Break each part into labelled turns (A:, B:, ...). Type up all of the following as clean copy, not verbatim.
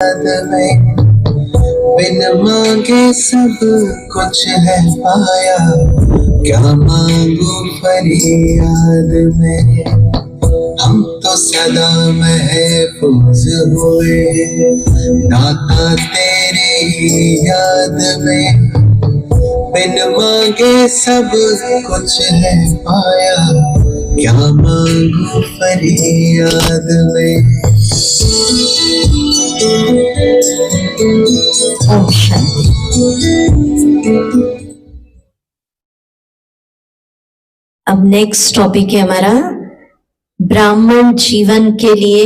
A: में बिन मांगे सब कुछ है पाया, क्या मांगू फरियाद में। हम तो सदा महफूज हुए दाता तेरी याद में, बिन मांगे सब कुछ है पाया, क्या मांगू फरियाद में।
B: अब नेक्स्ट टॉपिक है हमारा ब्राह्मण जीवन के लिए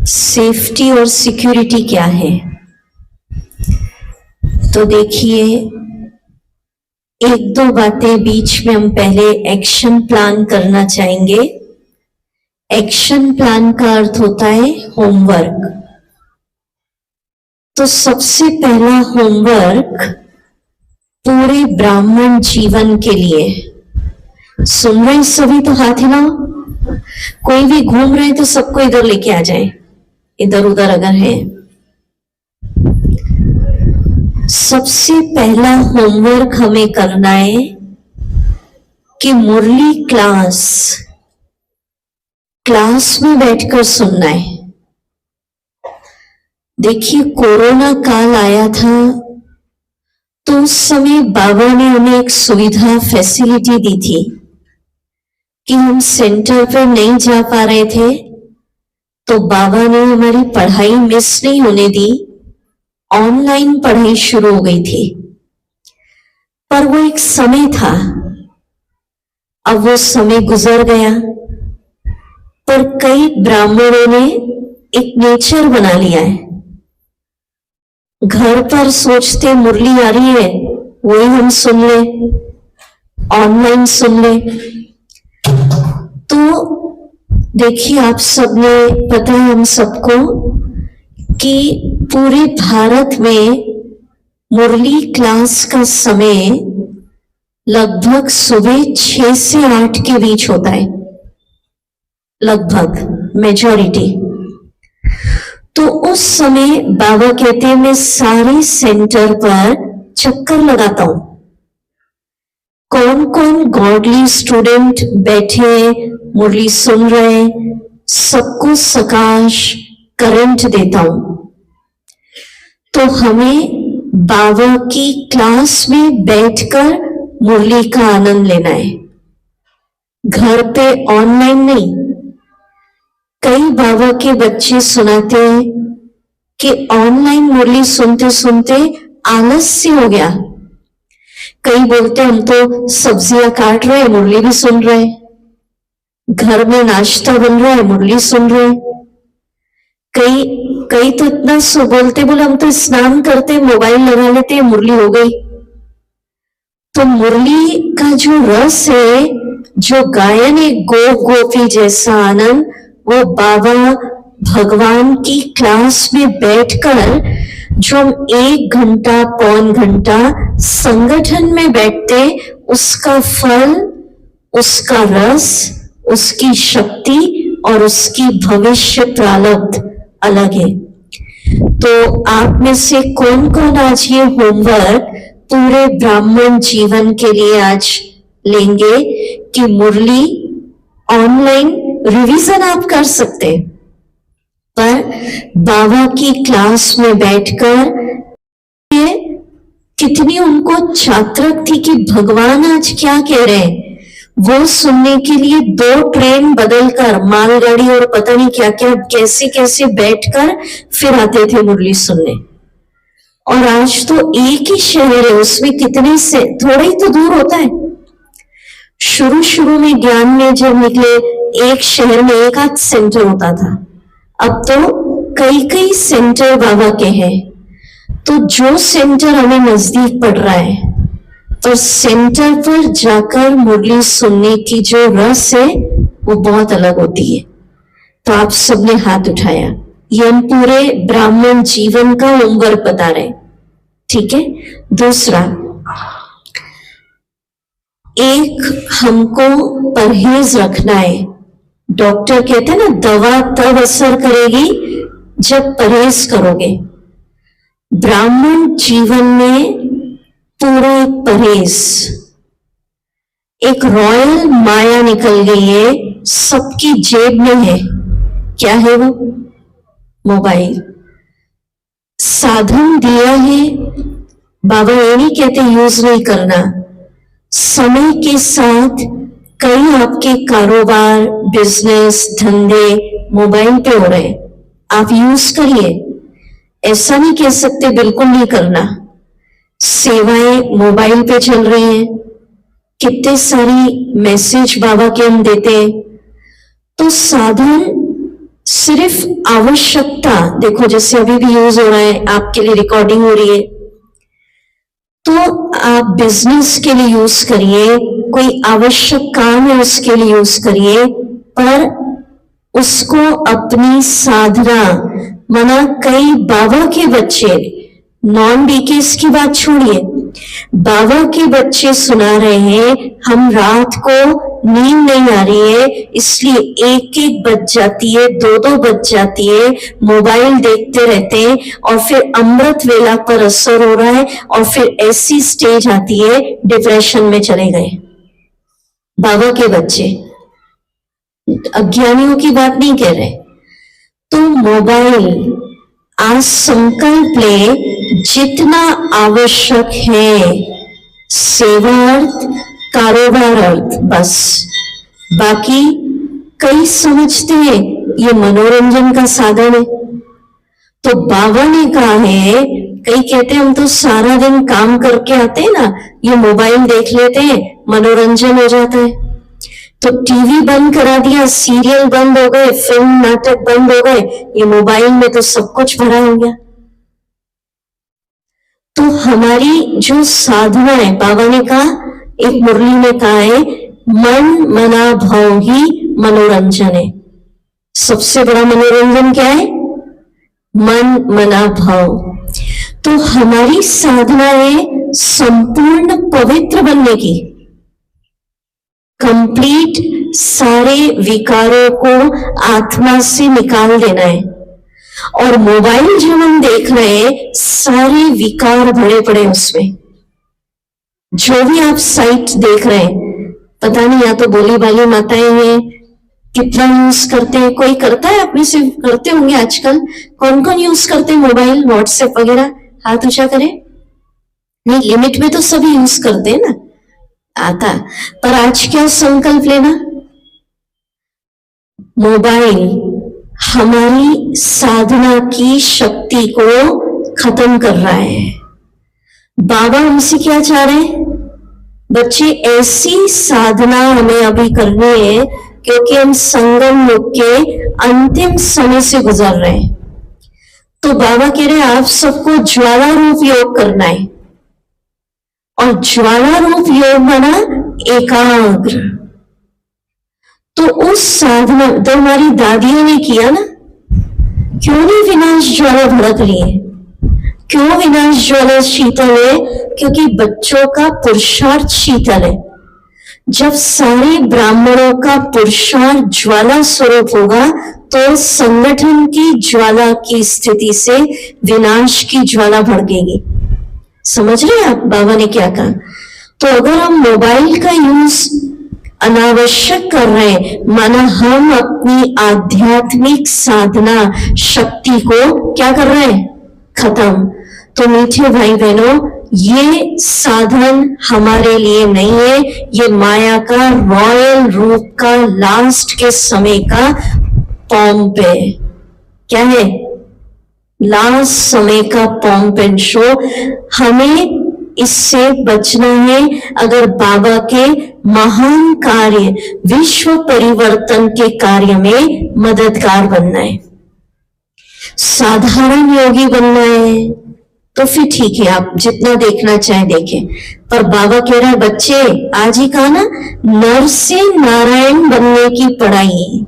B: सेफ्टी और सिक्योरिटी क्या है। तो देखिए, एक दो बातें बीच में हम पहले एक्शन प्लान करना चाहेंगे। एक्शन प्लान का अर्थ होता है होमवर्क। तो सबसे पहला होमवर्क पूरे ब्राह्मण जीवन के लिए, सुन रहे सभी तो हाथ हिलाओ, कोई भी घूम रहे तो सबको इधर लेके आ जाए, इधर उधर अगर है। सबसे पहला होमवर्क हमें करना है कि मुरली क्लास में बैठकर सुनना है। देखिए, कोरोना काल आया था तो उस समय बाबा ने हमें एक सुविधा फैसिलिटी दी थी कि हम सेंटर पर नहीं जा पा रहे थे, तो बाबा ने हमारी पढ़ाई मिस नहीं होने दी, ऑनलाइन पढ़ाई शुरू हो गई थी। पर वो एक समय था, अब वो समय गुजर गया। पर कई ब्राह्मणों ने एक नेचर बना लिया है, घर पर सोचते मुरली आ रही है वही हम सुन ले, ऑनलाइन सुन ले। तो देखिए, आप सबने पता है हम सबको कि पूरे भारत में मुरली क्लास का समय लगभग सुबह 6 से 8 के बीच होता है, लगभग मेजॉरिटी। तो उस समय बाबा कहते हैं मैं सारे सेंटर पर चक्कर लगाता हूं, कौन कौन गॉडली स्टूडेंट बैठे मुरली सुन रहे, सबको सकाश करंट देता हूं। तो हमें बाबा की क्लास में बैठकर मुरली का आनंद लेना है, घर पे ऑनलाइन नहीं। कई बाबा के बच्चे सुनाते हैं कि ऑनलाइन मुरली सुनते सुनते आलस्य हो गया। कई बोलते हम तो सब्जियां काट रहे हैं मुरली भी सुन रहे, घर में नाश्ता बन रहा है मुरली सुन रहे। कई तो इतना सो बोलते, बोले हम तो स्नान करते मोबाइल लगा लेते मुरली हो गई। तो मुरली का जो रस है, जो गायन है, गोपी जैसा आनंद, वो बाबा भगवान की क्लास में बैठकर जो हम 1 घंटा पौन घंटा संगठन में बैठते, उसका फल, उसका रस, उसकी शक्ति और उसकी भविष्य प्रारब्ध अलग है। तो आप में से कौन कौन आज ये होमवर्क पूरे ब्राह्मण जीवन के लिए आज लेंगे कि मुरली ऑनलाइन रिवीजन आप कर सकते, पर बाबा की क्लास में बैठकर कितनी उनको चात्रक थी कि भगवान आज क्या कह रहे हैं, वो सुनने के लिए 2 ट्रेन बदलकर, मालगाड़ी और पता नहीं क्या क्या कैसे कैसे बैठकर फिर आते थे मुरली सुनने। और आज तो एक ही शहर है, उसमें कितने से थोड़ा ही तो दूर होता है। शुरू में ज्ञान में जब निकले, एक शहर में 1 आध सेंटर होता था, अब तो कई सेंटर बाबा के हैं। तो जो सेंटर हमें नजदीक पड़ रहा है, तो सेंटर पर जाकर मुरली सुनने की जो रस है वो बहुत अलग होती है। तो आप सबने हाथ उठाया, ये हम पूरे ब्राह्मण जीवन का होमवर्क बता रहे, ठीक है। दूसरा, एक हमको परहेज रखना है। डॉक्टर कहते हैं ना, दवा तब असर करेगी जब परहेज करोगे। ब्राह्मण जीवन में पूरा एक परहेज, एक रॉयल माया निकल गई है, सबकी जेब में है। क्या है वो? मोबाइल। साधन दिया है, बाबा ये नहीं कहते यूज नहीं करना। समय के साथ कई आपके कारोबार, बिजनेस, धंधे मोबाइल पे हो रहे हैं, आप यूज करिए। ऐसा नहीं कह सकते बिल्कुल नहीं करना। सेवाएं मोबाइल पे चल रही हैं, कितने सारी मैसेज बाबा के हम देते हैं। तो साधन सिर्फ आवश्यकता, देखो जैसे अभी भी यूज हो रहा है, आपके लिए रिकॉर्डिंग हो रही है, तो आप बिजनेस के लिए यूज करिए, कोई आवश्यक काम है उसके लिए यूज करिए, पर उसको अपनी साधना, माना कई बाबा के बच्चे, नॉन बीकेस की बात छोड़िए, बाबा के बच्चे सुना रहे हैं, हम रात को नींद नहीं आ रही है इसलिए एक एक बज जाती है, दो दो बज जाती है, मोबाइल देखते रहते हैं और फिर अमृत वेला पर असर हो रहा है और फिर ऐसी स्टेज आती है डिप्रेशन में चले गए बाबा के बच्चे। अज्ञानियों की बात नहीं कह रहे। तो मोबाइल आज संकल्प ले, जितना आवश्यक है सेवा अर्थ, कारोबार अर्थ, बस। बाकी कई समझते हैं ये मनोरंजन का साधन है। तो बाबा ने कहा है, कई कहते हैं हम तो सारा दिन काम करके आते हैं ना, ये मोबाइल देख लेते हैं, मनोरंजन हो जाता है। तो टीवी बंद करा दिया, सीरियल बंद हो गए, फिल्म नाटक बंद हो गए, ये मोबाइल में तो सब कुछ भरा हो गया। तो हमारी जो साधना है, बाबा ने कहा, एक मुरली में कहा है, मन मना भाव ही मनोरंजन है। सबसे बड़ा मनोरंजन क्या है? मन मना भाव। तो हमारी साधना है संपूर्ण पवित्र बनने की, कंप्लीट सारे विकारों को आत्मा से निकाल देना है। और मोबाइल जो हम देख रहे हैं, सारे विकार भरे पड़े उसमें। जो भी आप साइट देख रहे हैं, पता नहीं, या तो बोली बाली माताएं हैं, कितना यूज करते हैं, कोई करता है, आप में से करते होंगे आजकल। कौन कौन यूज करते हैं मोबाइल, व्हाट्सएप वगैरह? हाथ ऊंचा करें। नहीं, लिमिट में तो सभी यूज करते हैं ना, आता। पर आज क्या संकल्प लेना? मोबाइल हमारी साधना की शक्ति को खत्म कर रहा है। बाबा हमसे क्या चाह रहे हैं? बच्चे, ऐसी साधना हमें अभी करनी है क्योंकि हम संगम युग के अंतिम समय से गुजर रहे हैं। तो बाबा कह रहे हैं आप सबको ज्वाला रूप योग करना है। और ज्वाला रूप योग बना एकाग्र। तो उस साधना तो हमारी दादियों ने किया ना, क्यों नहीं विनाश ज्वाला भड़क रही है? क्यों विनाश ज्वाला शीतल है? क्योंकि बच्चों का पुरुषार्थ शीतल है। जब सारे ब्राह्मणों का पुरुषार्थ ज्वाला स्वरूप होगा तो संगठन की ज्वाला की स्थिति से विनाश की ज्वाला भड़केगी। समझ रहे हैं आप बाबा ने क्या कहा? तो अगर हम मोबाइल का यूज अनावश्यक कर रहे हैं, माना हम अपनी आध्यात्मिक साधना शक्ति को क्या कर रहे हैं? खत्म। तो मीठे भाई बहनों, ये साधन हमारे लिए नहीं है, ये माया का रॉयल रूप का लास्ट के समय का पॉम्प है। क्या है? लास्ट समय का पॉम्प एंड शो। हमें इससे बचना है अगर बाबा के महान कार्य, विश्व परिवर्तन के कार्य में मददगार बनना है। साधारण योगी बनना है तो फिर ठीक है, आप जितना देखना चाहे देखें। पर बाबा कह रहा है बच्चे, आज ही कहा ना, नर से नारायण बनने की पढ़ाई,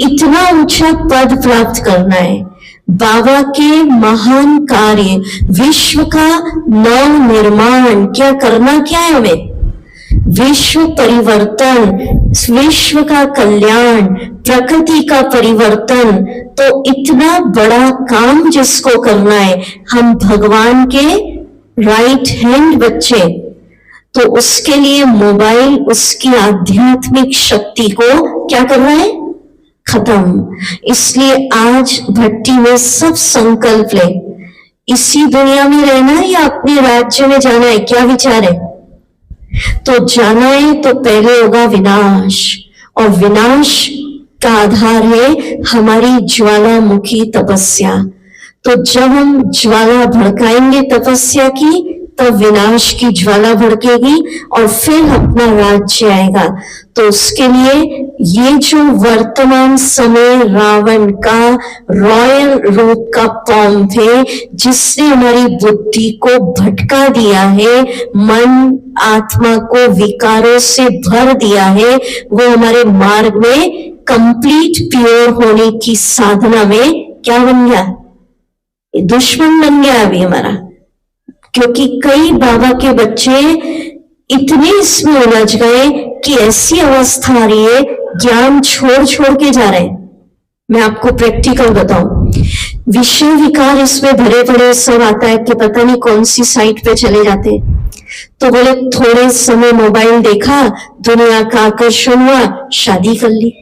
B: इतना ऊंचा पद प्राप्त करना है। बाबा के महान कार्य, विश्व का नव निर्माण क्या करना, क्या है हमें? विश्व परिवर्तन, विश्व का कल्याण, प्रकृति का परिवर्तन, तो इतना बड़ा काम जिसको करना है, हम भगवान के राइट हैंड बच्चे, तो उसके लिए मोबाइल उसकी आध्यात्मिक शक्ति को क्या कर रहा है, खत्म। इसलिए आज भट्टी में सब संकल्प ले, इसी दुनिया में रहना है या अपने राज्य में जाना है, क्या विचार है? तो जाना है तो पहले होगा विनाश, और विनाश का आधार है हमारी ज्वालामुखी तपस्या। तो जब हम ज्वाला भड़काएंगे तपस्या की, तब विनाश की ज्वाला भड़केगी और फिर अपना राज्य आएगा। तो उसके लिए ये जो वर्तमान समय रावण का रॉयल रूप का पॉम्प है, जिसने हमारी बुद्धि को भटका दिया है, मन आत्मा को विकारों से भर दिया है, वो हमारे मार्ग में कंप्लीट प्योर होने की साधना में क्या बन गया, दुश्मन बन गया अभी हमारा। क्योंकि कई बाबा के बच्चे इतने इसमें उलझ गए कि ऐसी अवस्था आ रही है, ज्ञान छोड़ छोड़ के जा रहे हैं। मैं आपको प्रैक्टिकल बताऊं, विषय विकार इसमें भरे पड़े सब आता है कि पता नहीं कौन सी साइट पे चले जाते हैं। तो बोले थोड़े समय मोबाइल देखा, दुनिया का आकर्षण हुआ, शादी कर ली,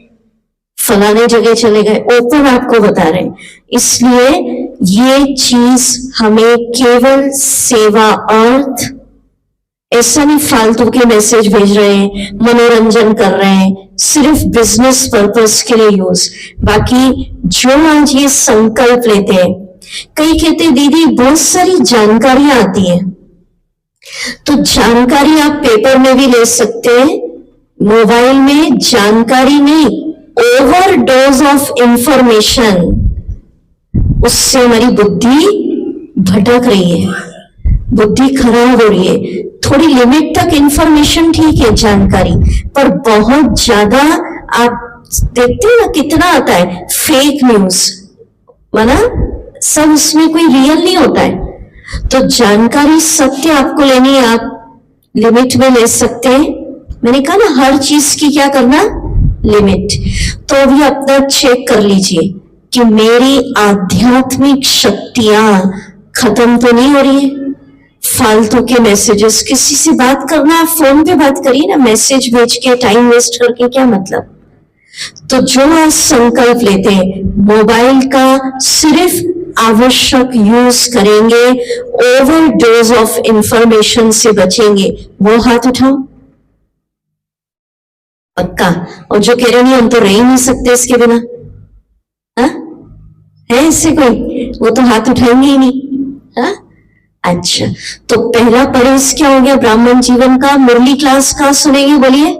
B: फलाने जगह चले गए, ओपन आपको बता रहे हैं। इसलिए ये चीज हमें केवल सेवा अर्थ, ऐसा नहीं फालतू के मैसेज भेज रहे हैं, मनोरंजन कर रहे हैं, सिर्फ बिजनेस पर्पस के लिए यूज। बाकी जो आज ये संकल्प लेते हैं, कई कहते दीदी बहुत सारी जानकारियां आती है, तो जानकारी आप पेपर में भी ले सकते हैं, मोबाइल में जानकारी नहीं, ओवरडोज ऑफ इंफॉर्मेशन, उससे हमारी बुद्धि भटक रही है, बुद्धि खराब हो रही है। थोड़ी लिमिट तक इंफॉर्मेशन ठीक है जानकारी, पर बहुत ज्यादा आप देखते हैं ना कितना आता है फेक न्यूज, माना सब उसमें कोई रियल नहीं होता है। तो जानकारी सत्य आपको लेनी है, आप लिमिट में ले सकते हैं। मैंने कहा ना हर चीज की क्या करना, लिमिट। तो अभी अपना चेक कर लीजिए कि मेरी आध्यात्मिक शक्तियां खत्म तो नहीं हो रही है। फालतू के मैसेजेस, किसी से बात करना है फोन पे बात करिए ना, मैसेज भेज के टाइम वेस्ट करके क्या मतलब। तो जो आज संकल्प लेते हैं मोबाइल का सिर्फ आवश्यक यूज करेंगे, ओवरडोज ऑफ इंफॉर्मेशन से बचेंगे, वो हाथ उठाओ पक्का। और जो कह रहे नहीं हम तो रह ही नहीं सकते इसके बिना, हा? है इससे कोई, वो तो हाथ उठाएंगे ही नहीं। हा? अच्छा, तो पहला परहेज क्या हो गया ब्राह्मण जीवन का? मुरली क्लास कहाँ सुनेंगे बोलिए?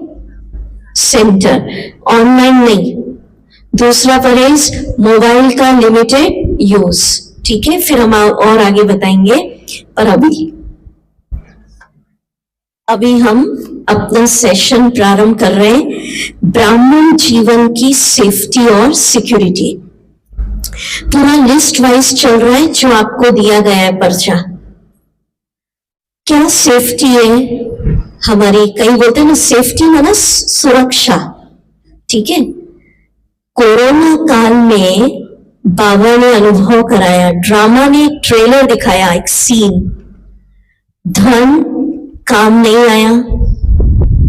B: सेंटर, ऑनलाइन नहीं। दूसरा परहेज मोबाइल का लिमिटेड यूज, ठीक है, फिर हम और आगे बताएंगे। पर अभी हम अपना सेशन प्रारंभ कर रहे हैं, ब्राह्मण जीवन की सेफ्टी और सिक्योरिटी। पूरा लिस्ट वाइज चल रहा है जो आपको दिया गया है पर्चा। क्या सेफ्टी है हमारी? कई बोलते हैं ना सेफ्टी माना सुरक्षा, ठीक है। कोरोना काल में बाबा ने अनुभव कराया, ड्रामा ने एक ट्रेलर दिखाया, एक सीन। धन काम नहीं आया,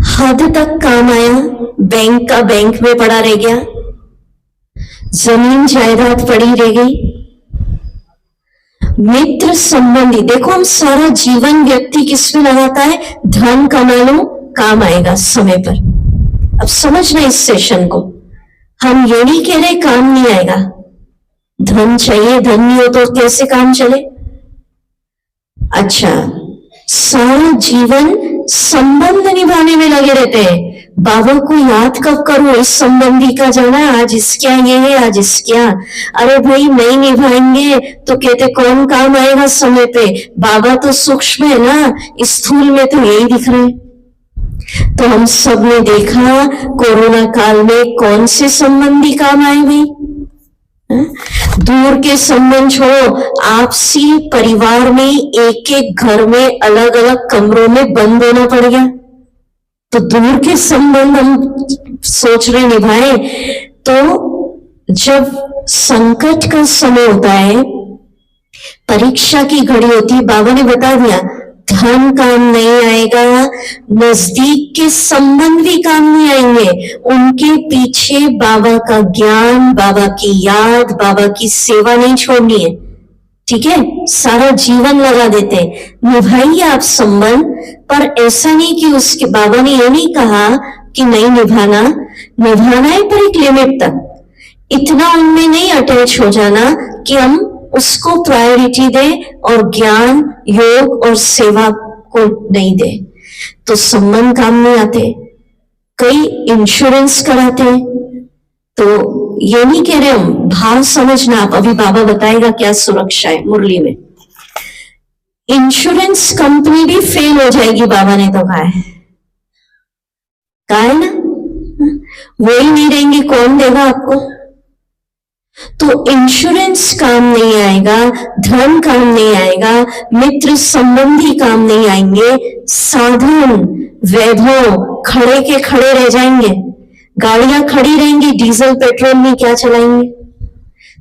B: हद तक काम आया, बैंक का बैंक में पड़ा रह गया, जमीन जायदाद पड़ी रह गई, मित्र संबंधी। देखो हम सारा जीवन व्यक्ति किसमें लगाता है, धन कमा लो काम आएगा समय पर। अब समझना इस सेशन को, हम ये नहीं कह रहे काम नहीं आएगा, धन चाहिए, धन नहीं हो तो कैसे काम चले। अच्छा, सारा जीवन संबंध निभाने में लगे रहते हैं, बाबा को याद कब करूं, इस संबंधी का जाना, आज इसका ये है, आज इसका। अरे भाई नहीं निभाएंगे तो कहते कौन काम आएगा समय पे। बाबा तो सूक्ष्म है ना, स्थूल में तो यही दिख रहे हैं। तो हम सब ने देखा कोरोना काल में कौन से संबंधी काम आए भाई। दूर के संबंध छोड़ो, आपसी परिवार में एक एक घर में अलग अलग कमरों में बंद होना पड़ गया। तो दूर के संबंध हम सोच रहे निभाए, तो जब संकट का समय होता है, परीक्षा की घड़ी होती है, बाबा ने बता दिया धन काम नहीं आएगा, नजदीक के संबंध भी काम नहीं आएंगे, उनके पीछे बाबा का ज्ञान, बाबा की याद, बाबा की सेवा नहीं छोड़नी है। ठीक है, सारा जीवन लगा देते, निभाइए आप संबंध, पर ऐसा नहीं कि उसके बाबा ने ये नहीं कहा कि नहीं निभाना, निभाना है पर एक लिमिट तक, इतना उनमें नहीं अटैच हो जाना कि हम उसको प्रायोरिटी दे और ज्ञान, योग और सेवा को नहीं दे, तो संबंध काम नहीं आते। कई इंश्योरेंस कराते हैं, तो ये नहीं कह रहे हम, भाव समझना आप, अभी बाबा बताएगा क्या सुरक्षा है मुरली में। इंश्योरेंस कंपनी भी फेल हो जाएगी, बाबा ने तो कहा है ना, वो ही नहीं रहेंगे, कौन देगा आपको? तो इंश्योरेंस काम नहीं आएगा, धन काम नहीं आएगा, मित्र संबंधी काम नहीं आएंगे, साधन वैभव खड़े के खड़े रह जाएंगे, गाड़ियां खड़ी रहेंगी, डीजल पेट्रोल में क्या चलाएंगे?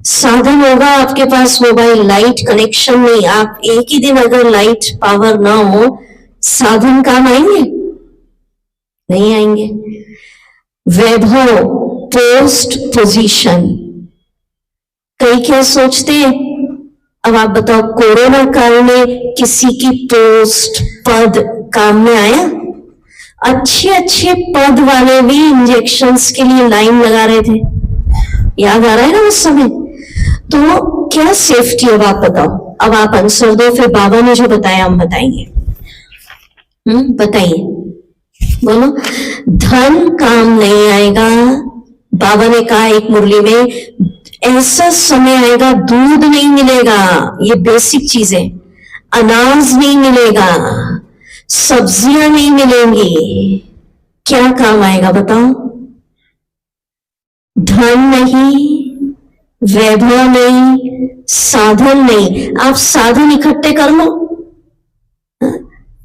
B: साधन होगा आपके पास, मोबाइल, लाइट कनेक्शन नहीं, आप एक ही दिन अगर लाइट पावर ना हो, साधन काम आएंगे? नहीं आएंगे। वैभव, पोस्ट, पोजीशन, कई क्या सोचते हैं, अब आप बताओ कोरोना काल में किसी की पोस्ट, पद काम में आया? अच्छे अच्छे पद वाले भी इंजेक्शंस के लिए लाइन लगा रहे थे, याद आ रहा है ना उस समय? तो क्या सेफ्टी, अब आप बताओ, अब आप आंसर दो, फिर बाबा ने जो बताया हम बताएंगे। बताइए, बोलो। धन काम नहीं आएगा, बाबा ने कहा एक मुरली में, ऐसा समय आएगा दूध नहीं मिलेगा, ये बेसिक चीज है, अनाज नहीं मिलेगा, सब्जियां नहीं मिलेंगी, क्या काम आएगा बताओ? धन नहीं, वैभव नहीं, साधन नहीं। आप साधन इकट्ठे कर लो,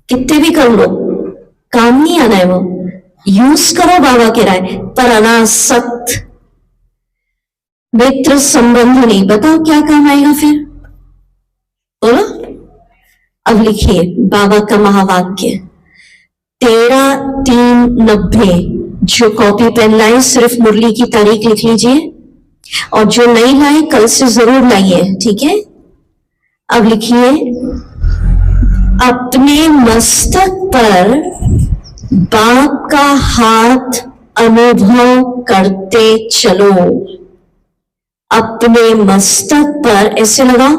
B: कितने भी कर लो, काम नहीं आना है वो, यूज करो बाबा के राय, पर अनासक्त, मित्र संबंध नहीं, बताओ क्या काम आएगा फिर? बोलो। अब लिखिए बाबा का महावाक्य 13/3/90, जो कॉपी पेन लाए सिर्फ मुरली की तारीख लिख लीजिए, और जो नहीं लाए कल से जरूर लाइए, ठीक है? अब लिखिए, अपने मस्तक पर बाप का हाथ अनुभव करते चलो, अपने मस्तक पर, ऐसे लगाओ,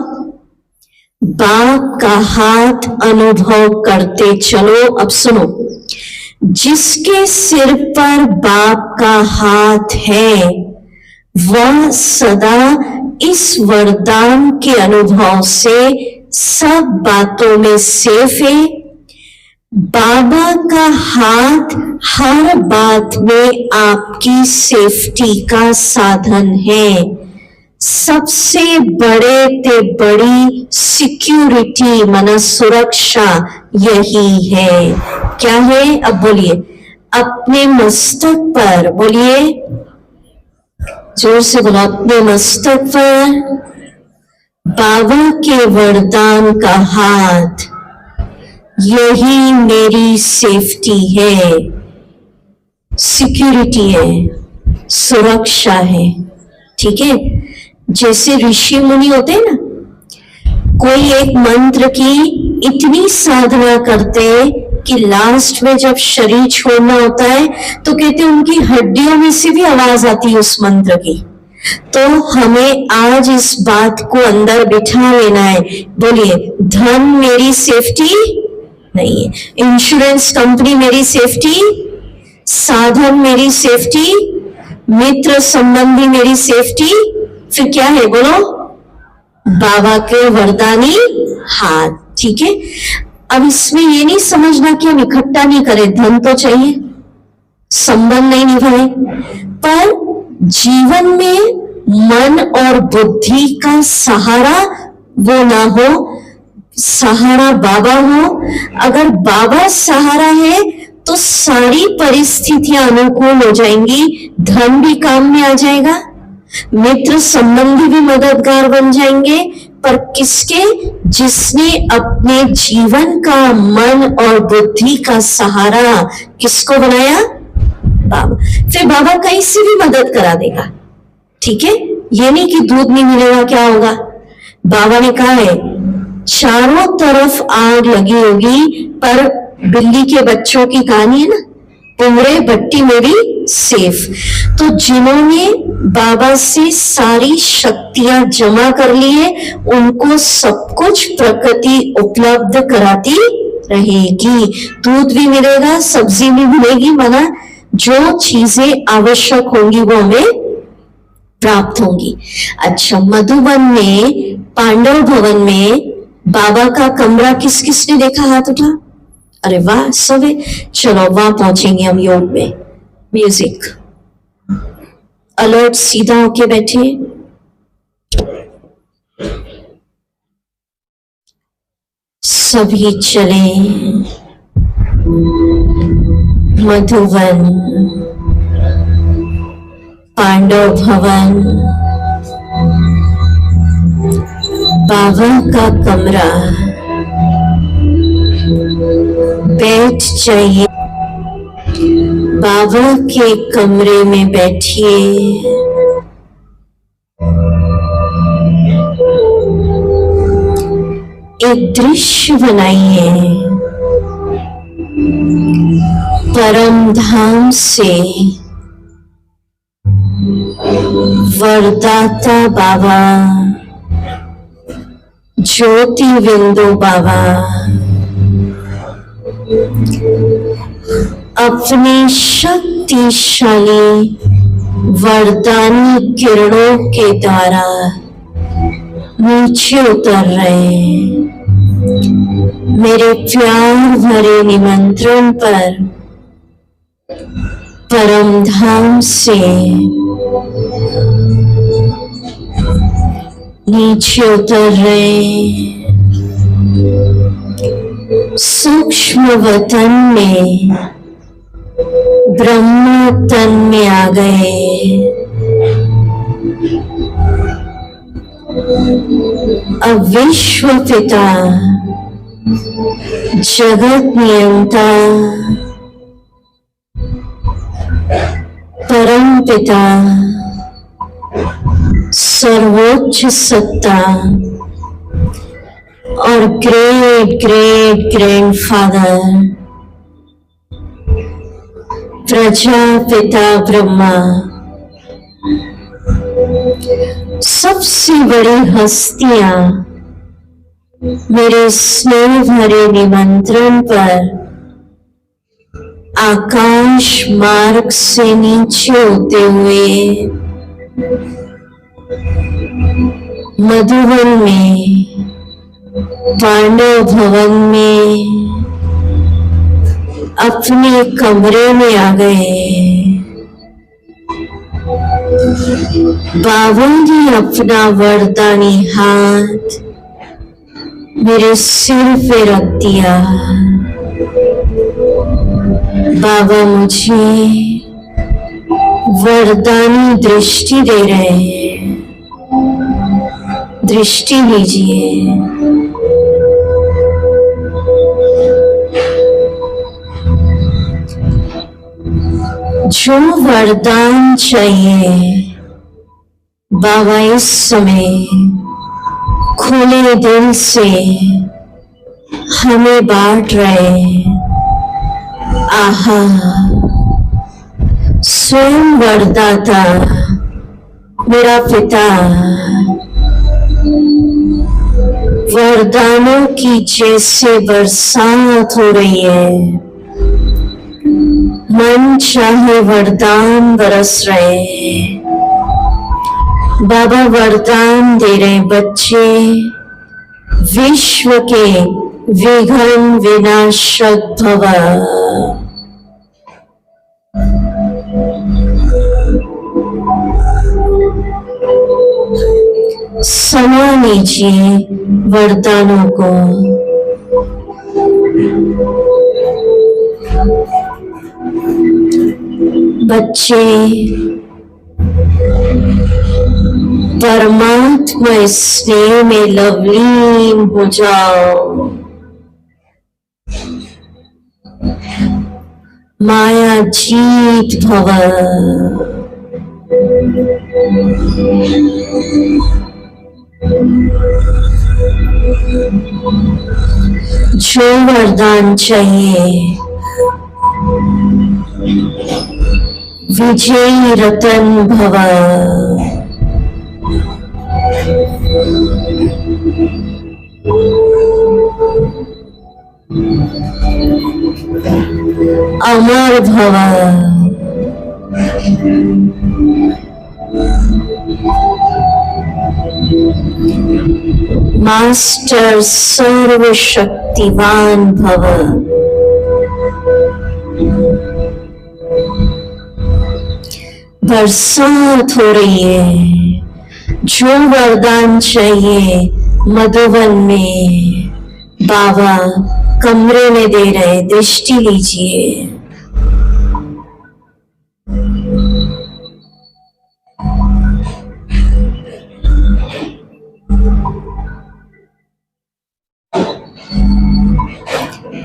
B: बाप का हाथ अनुभव करते चलो। अब सुनो, जिसके सिर पर बाप का हाथ है वह सदा इस वरदान के अनुभव से सब बातों में सेफ है। बाबा का हाथ हर बात में आपकी सेफ्टी का साधन है। सबसे बड़े ते बड़ी सिक्योरिटी माना सुरक्षा यही है। क्या है? अब बोलिए, अपने मस्तक पर, बोलिए जोर से बोलो, अपने मस्तक पर बाबा के वरदान का हाथ, यही मेरी सेफ्टी है, सिक्योरिटी है, सुरक्षा है। ठीक है? जैसे ऋषि मुनि होते हैं ना, कोई एक मंत्र की इतनी साधना करते कि लास्ट में जब शरीर छोड़ना होता है तो कहते उनकी हड्डियों में से भी आवाज आती है उस मंत्र की। तो हमें आज इस बात को अंदर बिठा लेना है। बोलिए, धन मेरी सेफ्टी नहीं है, इंश्योरेंस कंपनी मेरी सेफ्टी, साधन मेरी सेफ्टी, मित्र संबंधी मेरी सेफ्टी, फिर क्या है? बोलो, बाबा के वरदानी हाथ। ठीक है? अब इसमें ये नहीं समझना कि हम इकट्ठा नहीं करें, धन तो चाहिए, संबंध नहीं निभाए, पर जीवन में मन और बुद्धि का सहारा वो ना हो, सहारा बाबा हो। अगर बाबा सहारा है तो सारी परिस्थितियां अनुकूल हो जाएंगी, धन भी काम में आ जाएगा, मित्र संबंधी भी मददगार बन जाएंगे। पर किसके? जिसने अपने जीवन का मन और बुद्धि का सहारा किसको बनाया? बाबा। फिर बाबा कहीं से भी मदद करा देगा, ठीक है। ये नहीं कि दूध नहीं मिलेगा क्या होगा। बाबा ने कहा है चारों तरफ आग लगी होगी, पर बिल्ली के बच्चों की कहानी है ना, पूरे भट्टी मेरी सेफ। तो जिन्होंने बाबा से सारी शक्तियां जमा कर ली है, उनको सब कुछ प्रकृति उपलब्ध कराती रहेगी। दूध भी मिलेगा, सब्जी भी मिलेगी, माना जो चीजें आवश्यक होंगी वो हमें प्राप्त होंगी। अच्छा, मधुबन में पांडव भवन में बाबा का कमरा किस किसने देखा? हाथ उठा। अरे वाह, सब है। चलो वहां पहुंचेंगे हम योग में। म्यूजिक अलर्ट, सीधा होके बैठे। सभी चले मधुबन पांडव भवन, बाबा का कमरा। बैठ जाइए, बाबा के कमरे में बैठिए। एक दृश्य बनाइए, परम धाम से वरदाता बाबा, ज्योति बिंदु बाबा अपनी शक्तिशाली वरदानी किरणों के द्वारा नीचे उतर रहे हैं। मेरे प्यार भरे निमंत्रण पर परम धाम से नीचे उतर रहे। सूक्ष्म वतन में ब्रह्म तन में आ गए। अब विश्व पिता जगत नियंता परम पिता सर्वोच्च सत्ता और great great grandfather Prajapita Brahma, सबसे बड़ी हस्तियां मेरे स्नेह भरे निमंत्रण पर आकाश मार्ग से नीचे होते हुए मधुबन में पांडव भवन में अपने कमरे में आ गए। बाबा ने अपना वरदानी हाथ मेरे सिर पे रख दिया। बाबा मुझे वरदानी दृष्टि दे रहे हैं, दृष्टि लीजिए। जो वरदान चाहिए बाबा इस समय खुले दिल से हमें बांट रहे। आहा, स्वयं वरदाता मेरा पिता वरदानों की जैसे बरसात हो रही है, मन चाहे वरदान बरस रहे। बाबा वरदान दे रहे, बच्चे विश्व के विघ्न विनाशक भव। समा लीजिए वरदानों को। बच्चे परमात्मा स्नेह में लवलीन हो जाओ। माया जीत भव। जो वरदान चाहिए विजयी रतन भव। अमर भव। मास्टर सर्वशक्तिवान भव। बरसात हो रही है। जो वरदान चाहिए मधुवन में बाबा कमरे में दे रहे, दृष्टि लीजिए।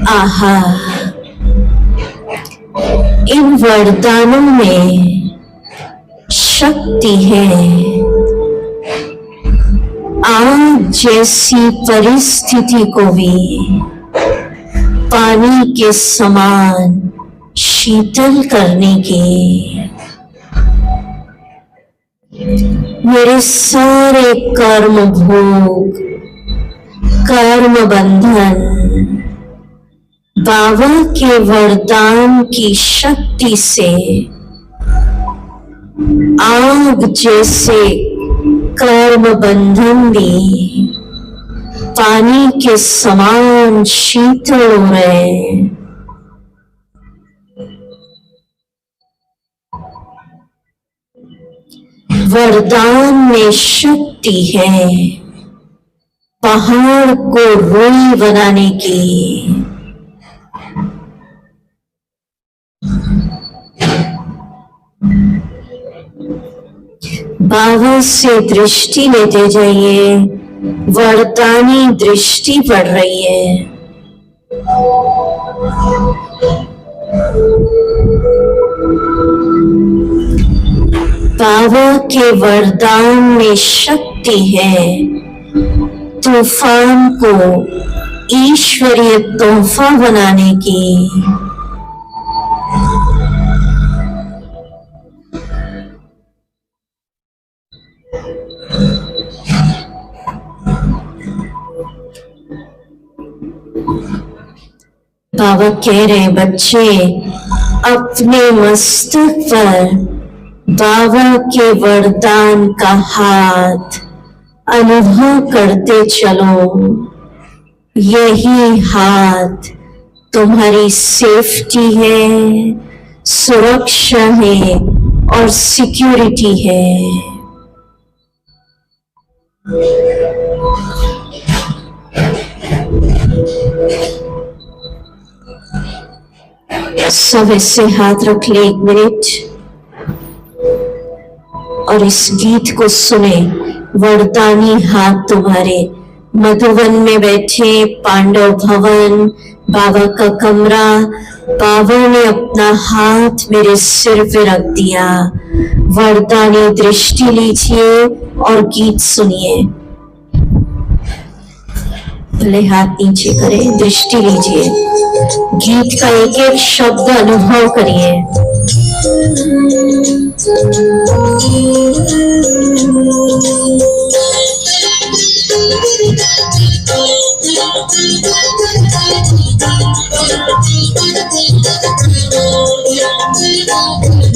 B: आहा, इन वरदानों में शक्ति है। आग जैसी परिस्थिति को भी पानी के समान शीतल करने की। मेरे सारे कर्म भोग, कर्म बंधन बाबा के वरदान की शक्ति से आग जैसे कर्म बंधन भी पानी के समान शीतल हो रहे हैं। वरदान में शक्ति है पहाड़ को रोई बनाने की। बाबा से दृष्टि लेते जाइए। वरदानी दृष्टि पड़ रही है। बाबा के वरदान में शक्ति है तूफान को ईश्वरीय तोहफा बनाने की। बाबा कह रहे बच्चे अपने मस्तक पर बाबा के वरदान का हाथ अनुभव करते चलो। यही हाथ तुम्हारी सेफ्टी है, सुरक्षा है और सिक्योरिटी है। सब ऐसे हाथ रख ले 1 मिनट और इस गीत को सुने। वरदानी हाथ तुम्हारे मधुवन में बैठे पांडव भवन बाबा का कमरा। बाबा ने अपना हाथ मेरे सिर पे रख दिया। वरदानी दृष्टि लीजिए और गीत सुनिए। भले हाथ नीचे करें, दृष्टि लीजिए, गीत का एक एक शब्द अनुभव करिए।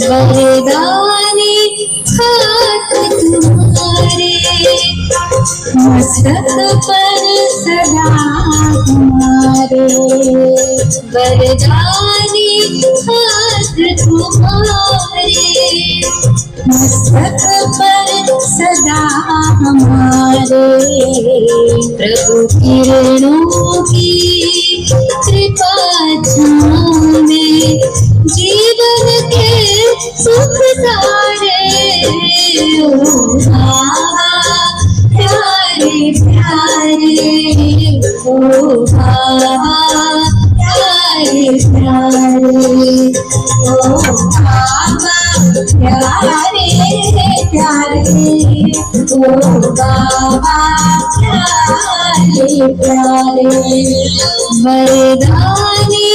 C: वरदानी हाथ तुम्हारे मस्तक पर सदा तुम्हारे। वरदानी हाथ तुम्हारे मस्तक पर सदा हमारे। प्रभु किरणों की कृपा छाँव में जीवन के सुख सारे ओ बाबा प्यारे प्यारे ओ बाबा प्यारे प्यारे ओ बाबा प्यारे प्यारे ओ बाबा प्यारे प्यारे वरदानी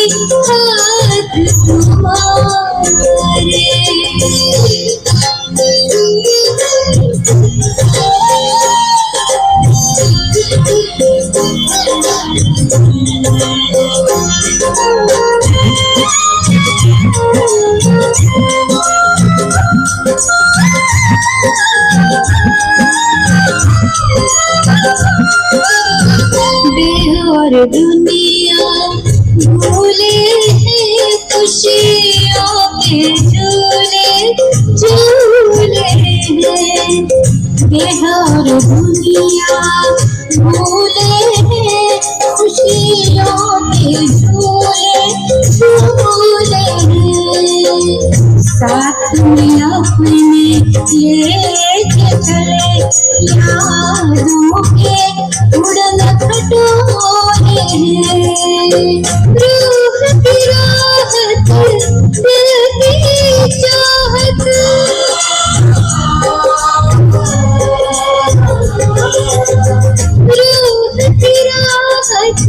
C: हाथ तुम्हारे देह और दुनिया भूले हैं खुशियों के झूले झूले हैं देह और दुनिया भूले हैं खुशियों के झूले झूले हैं साथ में अपने लेके चले यादों के उड़न खटोले हैं रूह की राहत दिल की चाहत रूह की राहत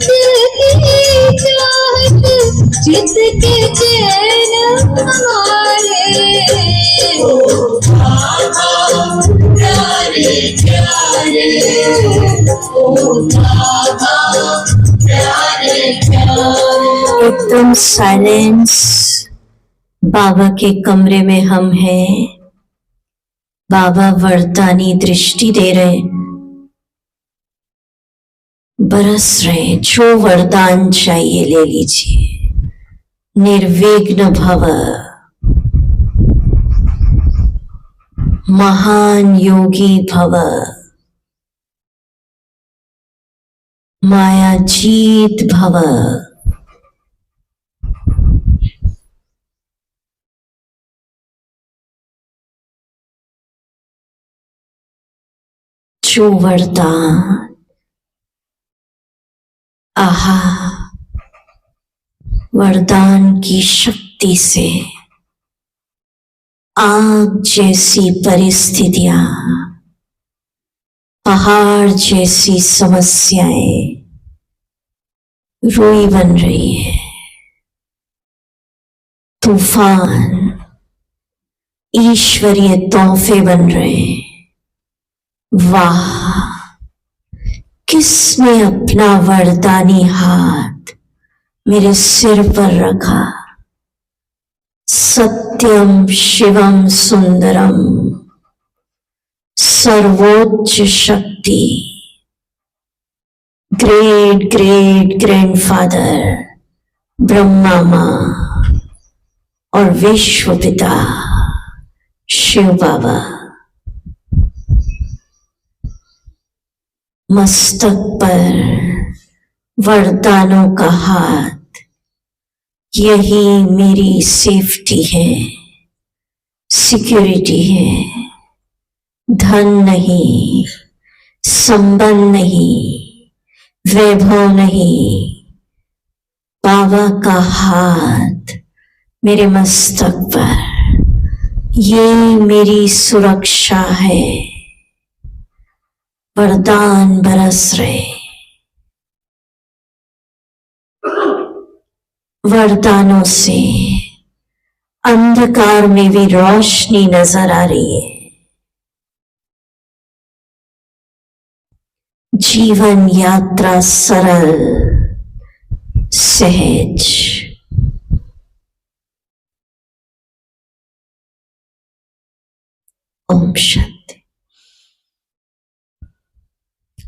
C: दिल की चाहत चित के चैन हमारे प्यारे प्यारे ओ बाबा प्यारे प्यारे
B: एकदम साइलेंस। बाबा के कमरे में हम हैं। बाबा वरदानी दृष्टि दे रहे, बरस रहे। जो वरदान चाहिए ले लीजिए। निर्विघ्न भव, महान योगी भव, माया जीत भव। जो वरदान, आहा, वरदान की शक्ति से आग जैसी परिस्थितियां, पहाड़ जैसी समस्याएं रुई बन रही है। तूफान ईश्वरीय तोहफे बन रहे हैं। वाह, किसने अपना वरदानी हाथ मेरे सिर पर रखा। सत्यम शिवम सुंदरम, सर्वोच्च शक्ति, ग्रेट ग्रेट ग्रैंडफादर ब्रह्मा माँ और विश्व पिता शिव बाबा। मस्तक पर वरदानों का हाथ, यही मेरी सेफ्टी है, सिक्योरिटी है। धन नहीं, संबंध नहीं, वैभव नहीं, बाबा का हाथ मेरे मस्तक पर, ये मेरी सुरक्षा है। वरदान बरस रहे। वरदानों से अंधकार में भी रोशनी नजर आ रही है। जीवन यात्रा सरल सहज। ओम शांति।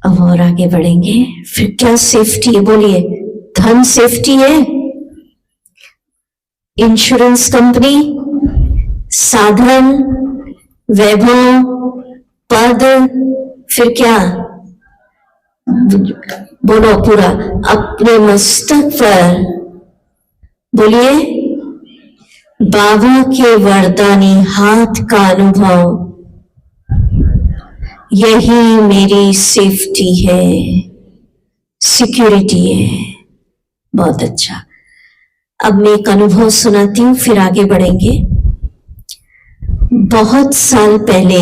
B: अब और आगे बढ़ेंगे। फिर क्या सेफ्टी है बोलिए? धन सेफ्टी है, इंश्योरेंस कंपनी, साधन, वैभव, पद, फिर क्या? बोलो पूरा अपने मस्तक पर बोलिए। बाबा के वरदानी हाथ का अनुभव, यही मेरी सेफ्टी है, सिक्योरिटी है। बहुत अच्छा। अब मैं एक अनुभव सुनाती हूँ, फिर आगे बढ़ेंगे। बहुत साल पहले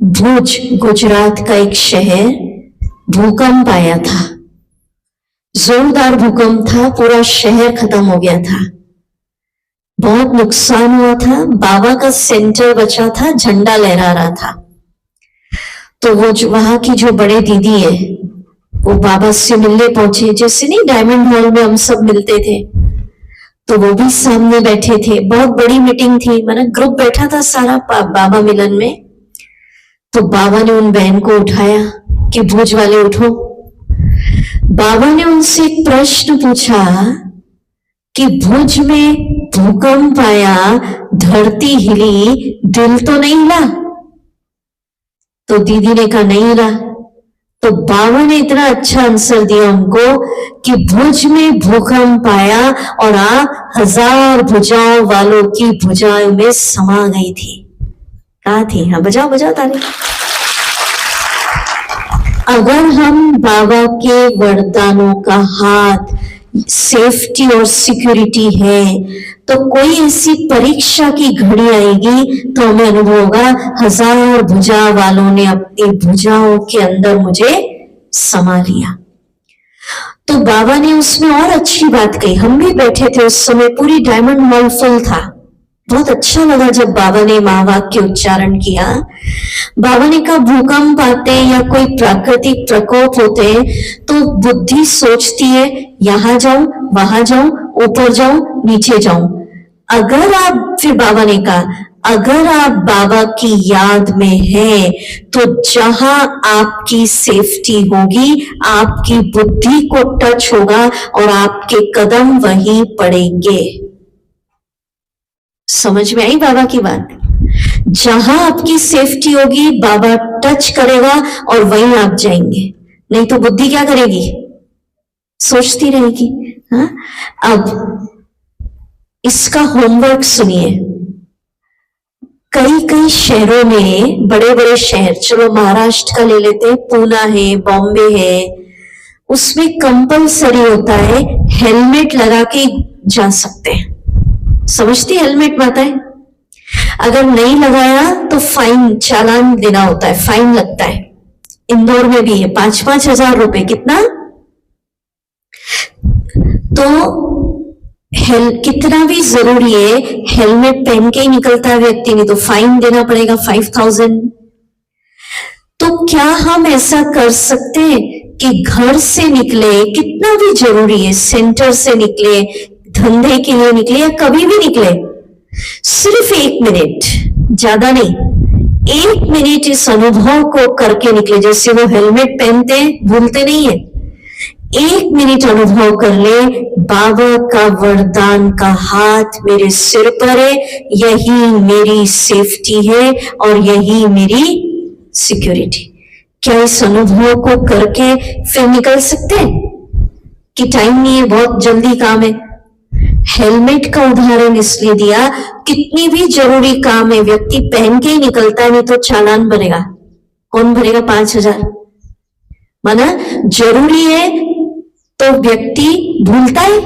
B: भुज, गुजरात का एक शहर, भूकंप आया था। जोरदार भूकंप था, पूरा शहर खत्म हो गया था, बहुत नुकसान हुआ था। बाबा का सेंटर बचा था, झंडा लहरा रहा था। तो वो जो वहां की जो बड़े दीदी है, वो बाबा से मिलने पहुंचे, जैसे नहीं डायमंड हॉल में हम सब मिलते थे, तो वो भी सामने बैठे थे। बहुत बड़ी मीटिंग थी, माना ग्रुप बैठा था सारा बाबा मिलन में। तो बाबा ने उन बहन को उठाया कि भुज वाले उठो। बाबा ने उनसे एक प्रश्न पूछा कि भुज में भूकंप आया, धरती हिली, दिल तो नहीं हिला? तो दीदी ने कहा नहीं हिला। तो बाबा ने इतना अच्छा आंसर दिया उनको कि भुज में भूकंप आया और आप 1000 भुजाओं वालों की भुजाओं में समा गई थी। कहा थी? हाँ, बजाओ बजाओ ताली। अगर हम बाबा के वरदानों का हाथ, सेफ्टी और सिक्योरिटी है, तो कोई ऐसी परीक्षा की घड़ी आएगी तो हमें अनुभव होगा 1000 भुजा वालों ने अपनी भुजाओं के अंदर मुझे समा लिया। तो बाबा ने उसमें और अच्छी बात कही। हम भी बैठे थे उस समय, पूरी डायमंड हॉल फुल था। बहुत अच्छा लगा जब बाबा ने महावाक्य उच्चारण किया। बाबा ने कहा भूकंप आते या कोई प्राकृतिक प्रकोप होते तो बुद्धि सोचती है यहां जाऊं, वहां जाऊं, ऊपर जाऊं, नीचे जाऊं। अगर आप, फिर बाबा ने कहा अगर आप बाबा की याद में हैं तो जहां आपकी सेफ्टी होगी, आपकी बुद्धि को टच होगा और आपके कदम वहीं पड़ेंगे। समझ में आई बाबा की बात? जहां आपकी सेफ्टी होगी, बाबा टच करेगा और वहीं आप जाएंगे। नहीं तो बुद्धि क्या करेगी? सोचती रहेगी। हाँ, अब इसका होमवर्क सुनिए। कई कई शहरों में, बड़े बड़े शहर, चलो महाराष्ट्र का ले लेते हैं, पूना है, बॉम्बे है, उसमें कंपलसरी होता है हेलमेट लगा के जा सकते हैं। समझती हेलमेट माताएं? अगर नहीं लगाया तो फाइन, चालान देना होता है, फाइन लगता है। इंदौर में भी है, 5-5 हजार रुपए। कितना? तो कितना भी जरूरी है, हेलमेट पहन के ही निकलता है व्यक्ति, नहीं तो फाइन देना पड़ेगा 5000। तो क्या हम ऐसा कर सकते हैं कि घर से निकले, कितना भी जरूरी है, सेंटर से निकले, धंधे के लिए निकले या कभी भी निकले, सिर्फ 1 मिनट, ज्यादा नहीं, 1 मिनट इस अनुभव को करके निकले। जैसे वो हेलमेट पहनते, भूलते नहीं है, 1 मिनट अनुभव कर ले, बाबा का वरदान का हाथ मेरे सिर पर है, यही मेरी सेफ्टी है और यही मेरी सिक्योरिटी। क्या इस अनुभव को करके फिर निकल सकते हैं? कि टाइम नहीं है, बहुत जल्दी काम है। हेलमेट का उदाहरण इसलिए दिया, कितनी भी जरूरी काम है, व्यक्ति पहन के ही निकलता है, नहीं तो चालान बनेगा। कौन भरेगा? 5000। माना जरूरी है तो व्यक्ति भूलता है।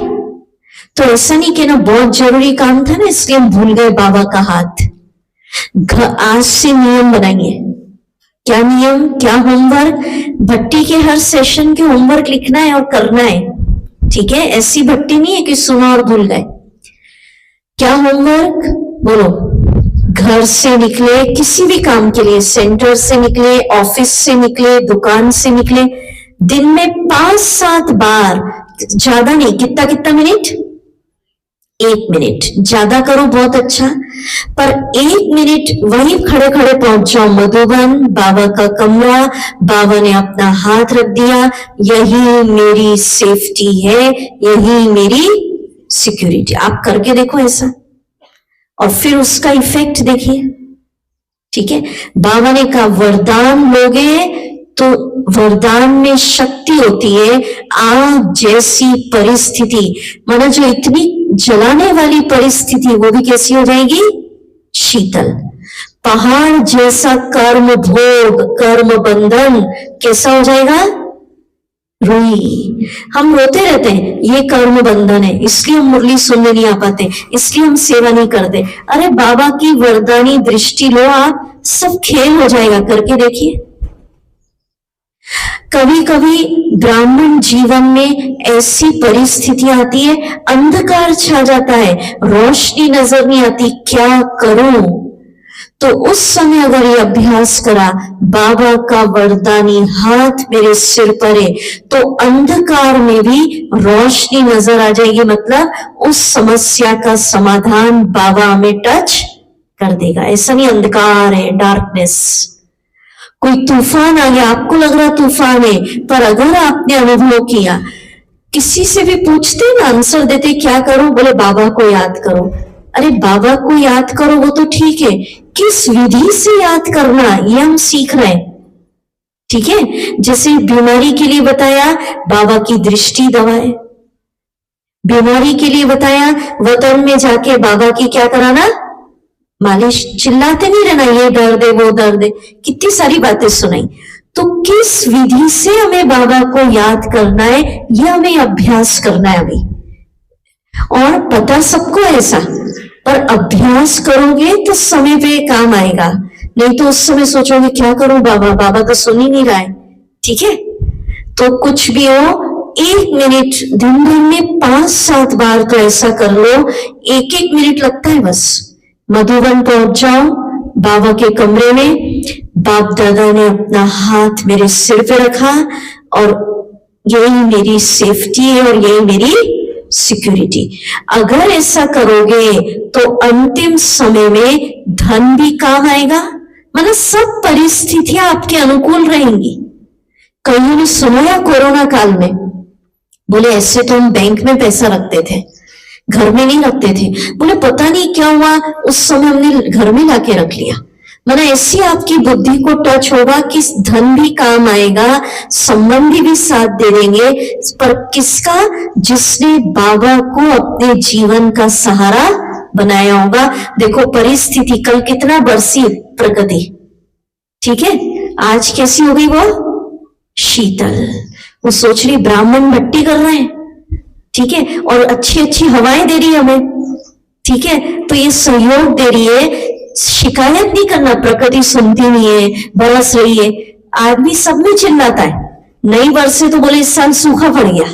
B: तो ऐसा नहीं कि ना बहुत जरूरी काम था ना इसलिए हम भूल गए बाबा का हाथ। आज से नियम बनाइए। क्या नियम, क्या होमवर्क? भट्टी के हर सेशन के होमवर्क लिखना है और करना है, ठीक है? ऐसी भट्टी नहीं है कि सुना और भूल गए। क्या होमवर्क? बोलो। घर से निकले किसी भी काम के लिए, सेंटर से निकले, ऑफिस से निकले, दुकान से निकले, दिन में 5-7 बार, ज्यादा नहीं, कितना कितना मिनट? 1 मिनट। ज्यादा करो बहुत अच्छा, पर 1 मिनट वहीं खड़े खड़े पहुंच जाओ मधुबन, बाबा का कमरा, बाबा ने अपना हाथ रख दिया, यही मेरी सेफ्टी है, यही मेरी सिक्योरिटी। आप करके देखो ऐसा और फिर उसका इफेक्ट देखिए, ठीक है? बाबा ने कहा वरदान लोगे तो वरदान में शक्ति होती है। आग जैसी परिस्थिति, माना जो इतनी जलाने वाली परिस्थिति वो भी कैसी हो जाएगी? शीतल। पहाड़ जैसा कर्म भोग, कर्म बंधन कैसा हो जाएगा? रुई। हम रोते रहते हैं ये कर्म बंधन है, इसलिए हम मुरली सुनने नहीं आ पाते, इसलिए हम सेवा नहीं करते। अरे बाबा की वरदानी दृष्टि लो आप, सब खेल हो जाएगा। करके देखिए। कभी कभी ब्राह्मण जीवन में ऐसी परिस्थितियां आती है, अंधकार छा जाता है, रोशनी नजर नहीं आती, क्या करूं? तो उस समय अगर ये अभ्यास करा, बाबा का वरदानी हाथ मेरे सिर पर है, तो अंधकार में भी रोशनी नजर आ जाएगी। मतलब उस समस्या का समाधान बाबा हमें टच कर देगा। ऐसा नहीं अंधकार है, डार्कनेस। कोई तूफान आ गया, आपको लग रहा तूफान है, पर अगर आपने अनुभव किया, किसी से भी पूछते ना, आंसर देते क्या करो? बोले बाबा को याद करो। अरे बाबा को याद करो वो तो ठीक है, किस विधि से याद करना ये हम सीख रहे हैं। ठीक है, जैसे बीमारी के लिए बताया बाबा की दृष्टि दवाएं, बीमारी के लिए बताया वतन में जाके बाबा की क्या कराना? मालिश। चिल्लाते नहीं रहना ये दर्द है वो दर्द है, कितनी सारी बातें सुनाई। तो किस विधि से हमें बाबा को याद करना है, यह हमें अभ्यास करना है अभी। और पता सबको ऐसा, पर अभ्यास करोगे तो समय पे काम आएगा, नहीं तो उस समय सोचोगे क्या करूं बाबा, बाबा तो सुन ही नहीं रहा है। ठीक है, तो कुछ भी हो, 1 मिनट दिन भर में 5-7 बार तो ऐसा कर लो, 1-1 मिनट लगता है बस। मधुबन पहुंच जाओ, बाबा के कमरे में बाप दादा ने अपना हाथ मेरे सिर पे रखा, और यही मेरी सेफ्टी है और यही मेरी सिक्योरिटी। अगर ऐसा करोगे तो अंतिम समय में धन भी काम आएगा, मतलब सब परिस्थितियां आपके अनुकूल रहेंगी। कईयों ने सुनाया कोरोना काल में, बोले ऐसे तो हम बैंक में पैसा रखते थे, घर में नहीं रखते थे। बोले पता नहीं क्या हुआ, उस समय हमने घर में लाके रख लिया। मतलब ऐसी आपकी बुद्धि को टच होगा कि धन भी काम आएगा, संबंधी भी साथ दे देंगे, पर किसका? जिसने बाबा को अपने जीवन का सहारा बनाया होगा। देखो परिस्थिति, कल कितना बरसी प्रगति, ठीक है, आज कैसी हो गई वो? शीतल। वो सोच रही ब्राह्मण भट्टी कर रहे हैं, ठीक है, और अच्छी अच्छी हवाएं दे रही है हमें, ठीक है, तो ये सहयोग दे रही है। शिकायत नहीं करना, प्रकृति सुनती नहीं है, बरस रही है। आदमी सब में चिल्लाता है, नहीं बरसे तो बोले इस साल सूखा पड़ गया,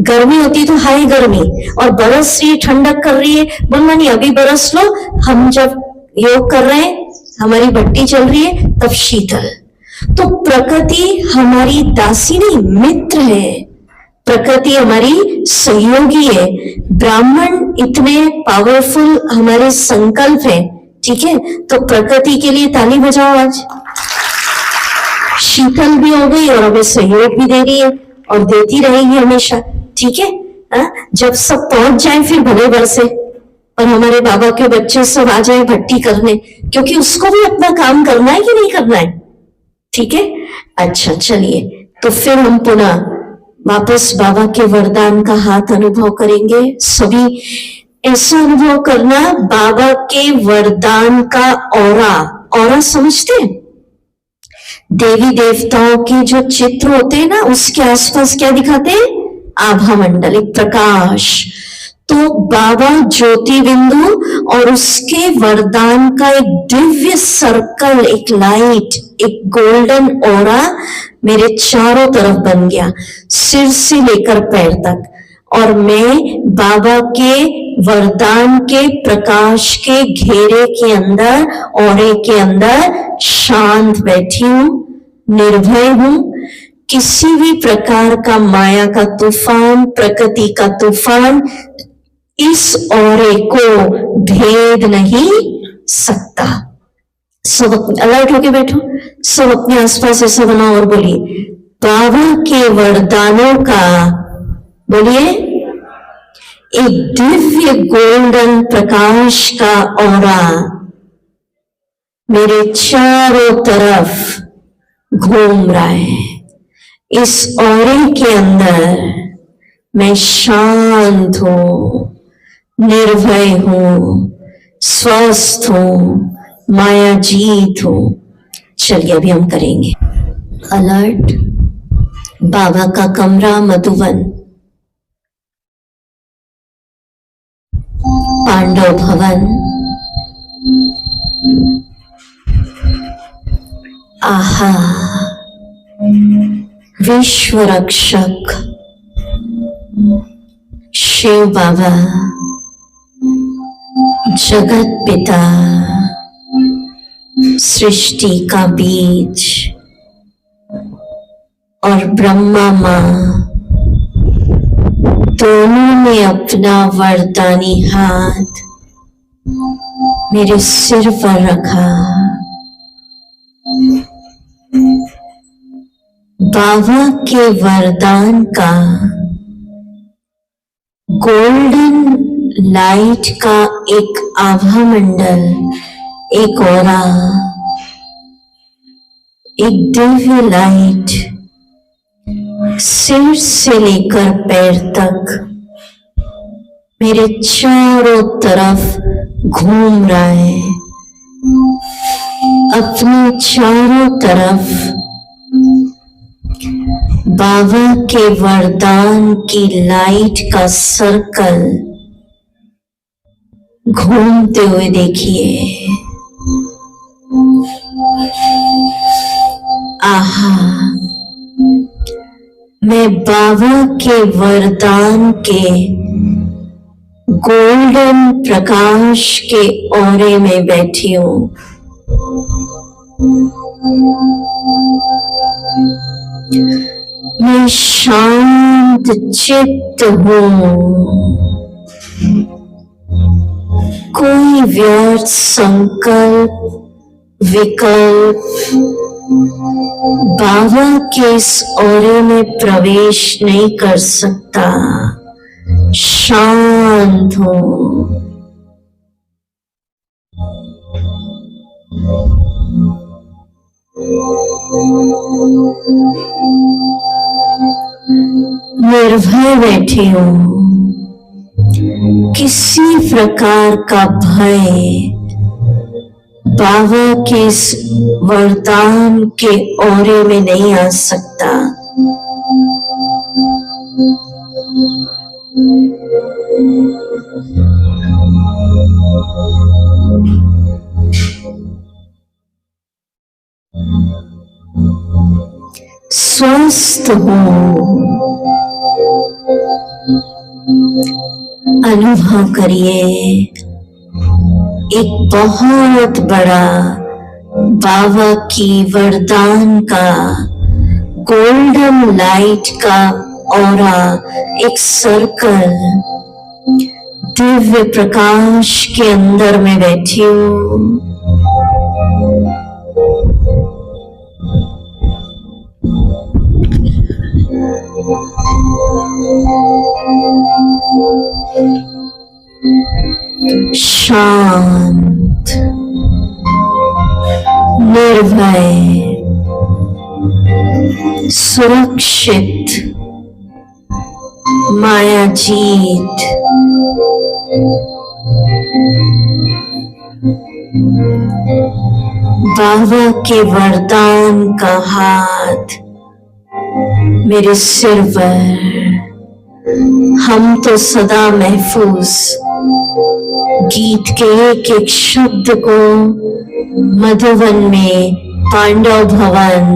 B: गर्मी होती तो हाई गर्मी, और बरस रही है, ठंडक कर रही है, बोलना नहीं अभी बरस लो, हम जब योग कर रहे हैं, हमारी भट्टी चल रही है, तब शीतल। तो प्रकृति हमारी दासी नहीं, मित्र है। प्रकृति हमारी सहयोगी है। ब्राह्मण इतने पावरफुल हमारे संकल्प है, ठीक है, तो प्रकृति के लिए ताली बजाओ आज। शीतल भी हो गई और हमें सहयोग भी दे रही है और देती रहेगी हमेशा, ठीक है। जब सब पहुंच जाए फिर भले बरसे, पर हमारे बाबा के बच्चे सब आ जाए भट्टी करने, क्योंकि उसको भी अपना काम करना है कि नहीं करना है, ठीक है। अच्छा चलिए, तो फिर हम पुनः वापस बाबा के वरदान का हाथ अनुभव करेंगे। सभी ऐसा अनुभव करना, बाबा के वरदान का ऑरा। ऑरा समझते हैं? देवी देवताओं के जो चित्र होते हैं ना, उसके आसपास क्या दिखाते हैं? आभा मंडल, एक प्रकाश। तो बाबा ज्योति बिंदु और उसके वरदान का एक दिव्य सर्कल, एक लाइट, एक गोल्डन ऑरा मेरे चारों तरफ बन गया, सिर से लेकर पैर तक। और मैं बाबा के वरदान के प्रकाश के घेरे के अंदर, औरे के अंदर शांत बैठी हूं, निर्भय हूं। किसी भी प्रकार का माया का तूफान, प्रकृति का तूफान इस औरे को भेद नहीं सकता। सब अलर्ट होके बैठो, सब अपने आसपास ऐसा बनाओ और बोलिए बाबा के वरदानों का, बोलिए, एक दिव्य गोल्डन प्रकाश का ऑरा मेरे चारों तरफ घूम रहा है। इस ऑरे के अंदर मैं शांत हूं, निर्भय हूं, स्वस्थ हूं, माया जीत हूं। चलिए अभी हम करेंगे अलर्ट। बाबा का कमरा मधुवन, पांडव भवन, आहा, विश्व रक्षक शिव बाबा, जगत पिता, सृष्टि का बीज और ब्रह्मा माँ दोनों ने अपना वरदानी हाथ मेरे सिर पर रखा। बाबा के वरदान का गोल्डन लाइट का एक आभा मंडल, एक औरा, एक दिव्य लाइट सिर से लेकर पैर तक मेरे चारों तरफ घूम रहा है। अपने चारों तरफ बाबा के वरदान की लाइट का सर्कल घूमते हुए देखिए। आहा, मैं बाबा के वरदान के गोल्डन प्रकाश के औरे में बैठी हूं। मैं शांत चित्त हूं। कोई व्यर्थ संकल्प विकल्प बाबा के इस औरे में प्रवेश नहीं कर सकता। शांत हूं। निर्भय बैठी हूं। किसी प्रकार का भय बाबा के इस वरदान के औरे में नहीं आ सकता। स्वस्थ हूं। अनुभव करिए एक बहुत बड़ा बाबा की वरदान का गोल्डन लाइट का औरा, एक सर्कल दिव्य प्रकाश के अंदर में बैठी हूं। शांत, निर्भय, सुरक्षित, माया जीत। बाबा के वरदान का हाथ मेरे सिर पर। हम तो सदा महफूज गीत के एक एक शब्द को मधुवन में, पांडव भवन,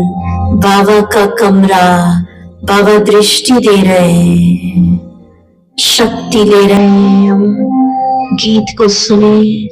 B: बाबा का कमरा, बाबा दृष्टि दे रहे हैं, शक्ति ले रहे हैं। हम गीत को सुने।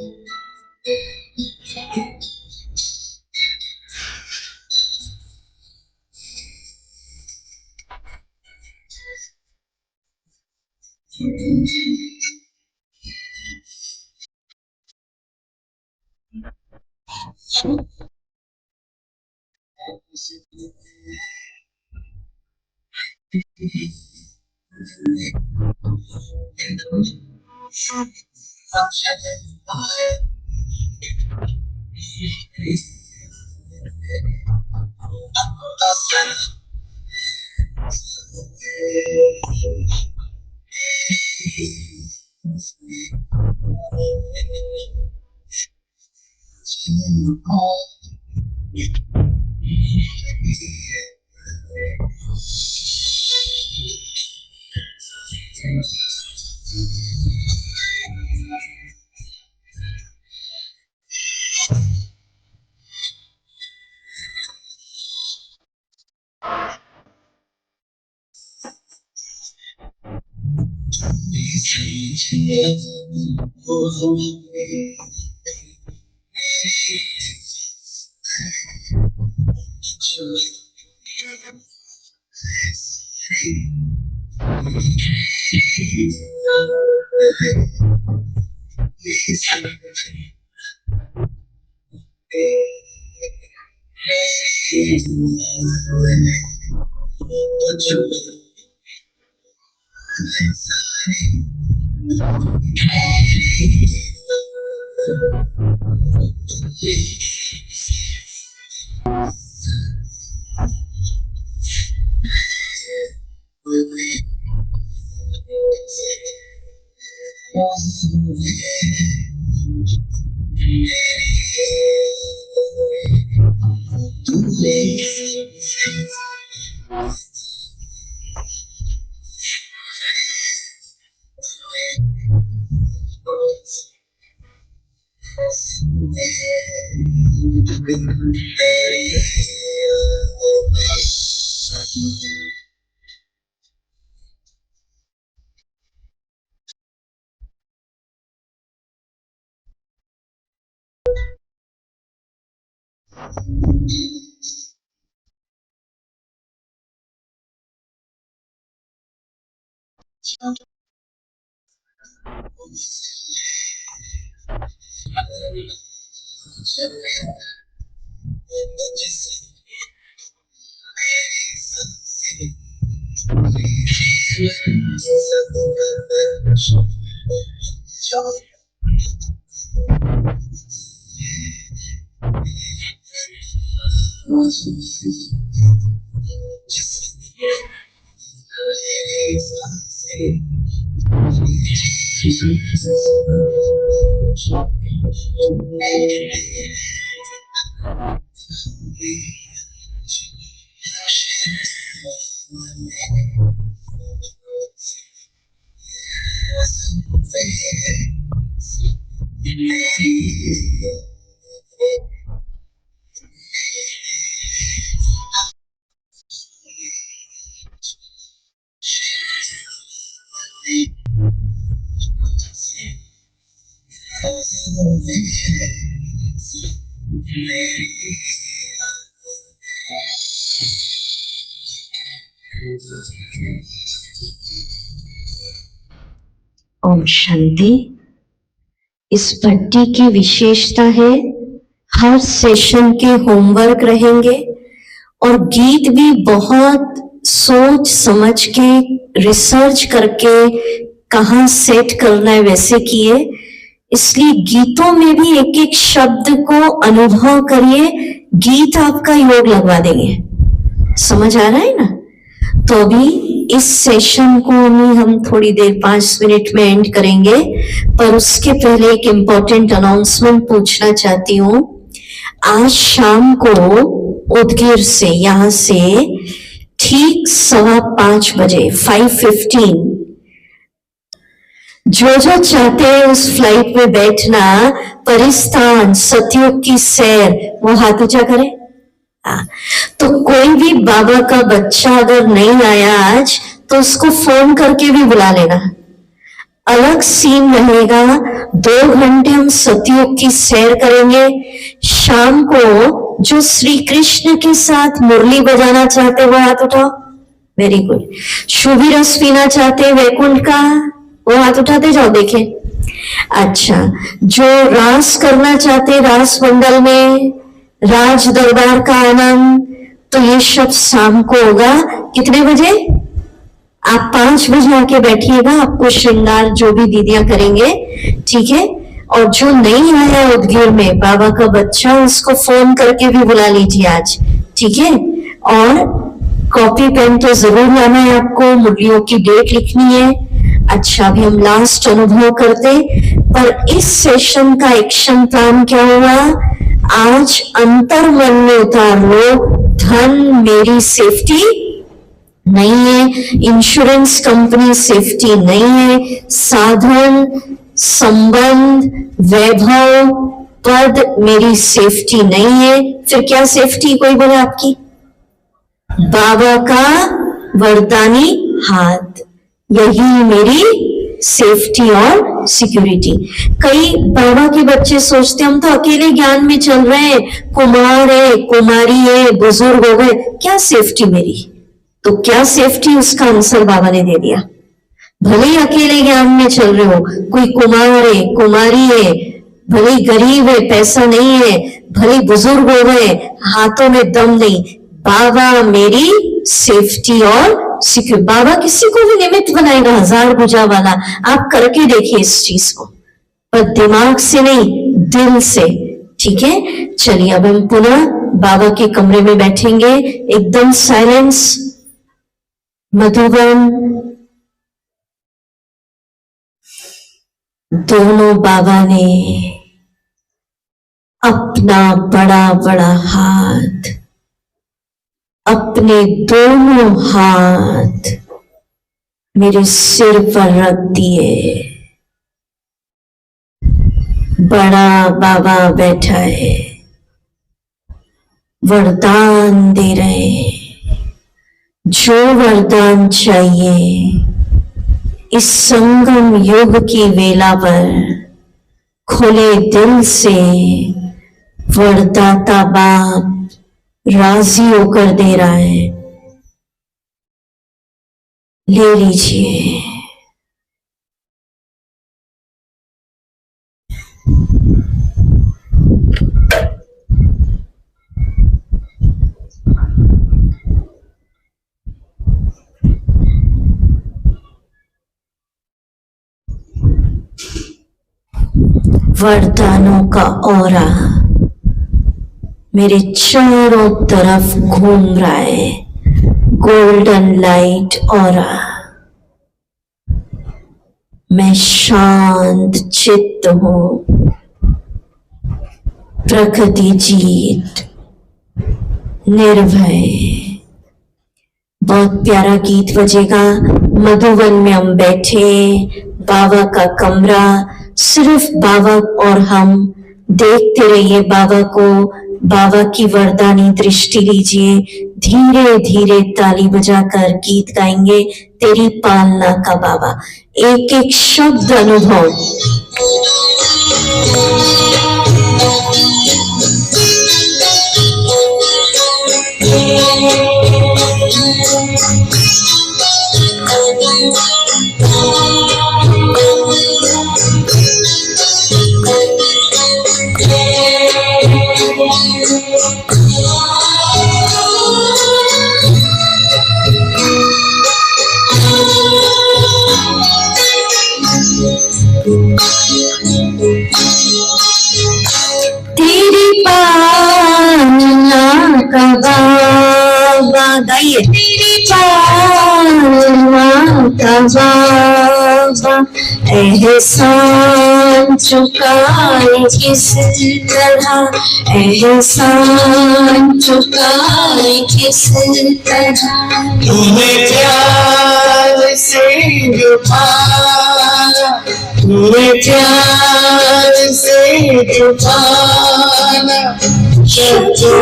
B: ओम शांति। इस पट्टी की विशेषता है हर सेशन के होमवर्क रहेंगे और गीत भी बहुत सोच समझ के रिसर्च करके कहाँ सेट करना है वैसे किए। इसलिए गीतों में भी एक एक शब्द को अनुभव करिए, गीत आपका योग लगवा देंगे। समझ आ रहा है ना? तो अभी इस सेशन को हम थोड़ी देर 5 मिनट में एंड करेंगे, पर उसके पहले एक इम्पोर्टेंट अनाउंसमेंट पूछना चाहती हूँ। आज शाम को उदगीर से, यहाँ से ठीक 5:15 बजे 5:15, जो जो चाहते हैं उस फ्लाइट में बैठना, परिस्थान सतयुग की सैर, वो हाथ ऊंचा करें। तो कोई भी बाबा का बच्चा अगर नहीं आया आज, तो उसको फोन करके भी बुला लेना। अलग सीन रहेगा, 2 घंटे हम सतयुग की सैर करेंगे। शाम को जो श्री कृष्ण के साथ मुरली बजाना चाहते वो हाथ उठाओ। Very good. शुभी रस पीना चाहते वैकुंठ का, वो हाथ उठाते जाओ, देखें। अच्छा, जो रास करना चाहते रास मंडल में, राज दरबार का आनंद, तो ये सब शाम को होगा। कितने बजे? आप 5 बजे आके बैठिएगा, आपको श्रृंगार जो भी दीदियां करेंगे, ठीक है। और जो नहीं आया उदगीर में, बाबा का बच्चा, उसको फोन करके भी बुला लीजिए आज, ठीक है। और कॉपी पेन तो जरूर लाना है आपको, मुरलियों की डेट लिखनी है। अच्छा, अभी हम लास्ट अनुभव करते, पर इस सेशन का एक्शन प्लान क्या हुआ? आज अंतर मन में उतार लो, धन मेरी सेफ्टी नहीं है, इंश्योरेंस कंपनी सेफ्टी नहीं है, साधन, संबंध, वैभव, पद मेरी सेफ्टी नहीं है। फिर क्या सेफ्टी कोई बोले आपकी? बाबा का वरदानी हाथ, यही मेरी सेफ्टी और सिक्योरिटी। कई बाबा के बच्चे सोचते हम तो अकेले ज्ञान में चल रहे हैं, कुमार है, कुमारी है, बुजुर्ग हो गए, क्या सेफ्टी मेरी? तो क्या सेफ्टी, उसका आंसर बाबा ने दे दिया। भले ही अकेले ज्ञान में चल रहे हो, कोई कुमार है, कुमारी है, भले ही गरीब है, पैसा नहीं है, भले बुजुर्ग हो गए, हाथों में दम नहीं, बाबा मेरी सेफ्टी और सिक्योर। बाबा किसी को भी निमित्त बनाएगा, 1000 भुजा वाला। आप करके देखिए इस चीज को, पर दिमाग से नहीं, दिल से। ठीक है, चलिए अब हम पुनः बाबा के कमरे में बैठेंगे, एकदम साइलेंस, मधुबन। दोनों बाबा ने अपना बड़ा बड़ा हाथ, अपने दोनों हाथ मेरे सिर पर रख दिए। बड़ा बाबा बैठा है, वरदान दे रहे हैं। जो वरदान चाहिए इस संगम युग की वेला पर खुले दिल से वरदाता बाप राजी होकर दे रहा है, ले लीजिए। वरदानों का औरा मेरे चारों तरफ घूम रहा है, गोल्डन लाइट औरा। मैं शांत चित्त हूं, प्रकृति जीत, निर्भय। बहुत प्यारा गीत बजेगा। मधुबन में हम बैठे, बाबा का कमरा, सिर्फ बाबा और हम। देखते रहिए बाबा को, बाबा की वरदानी दृष्टि लीजिए। धीरे धीरे ताली बजाकर गीत गाएंगे, तेरी पालना का बाबा। एक एक शब्द अनुभव। तेरी पालना का बाबा, गाइए। तेरी पालना का बाबा, एहसान चुकाए किस तरह, एहसान चुकाए किस तरह।
A: तुम्हें प्यार से जो पाना, तुम्हें प्यार से जो पाना, शब्दों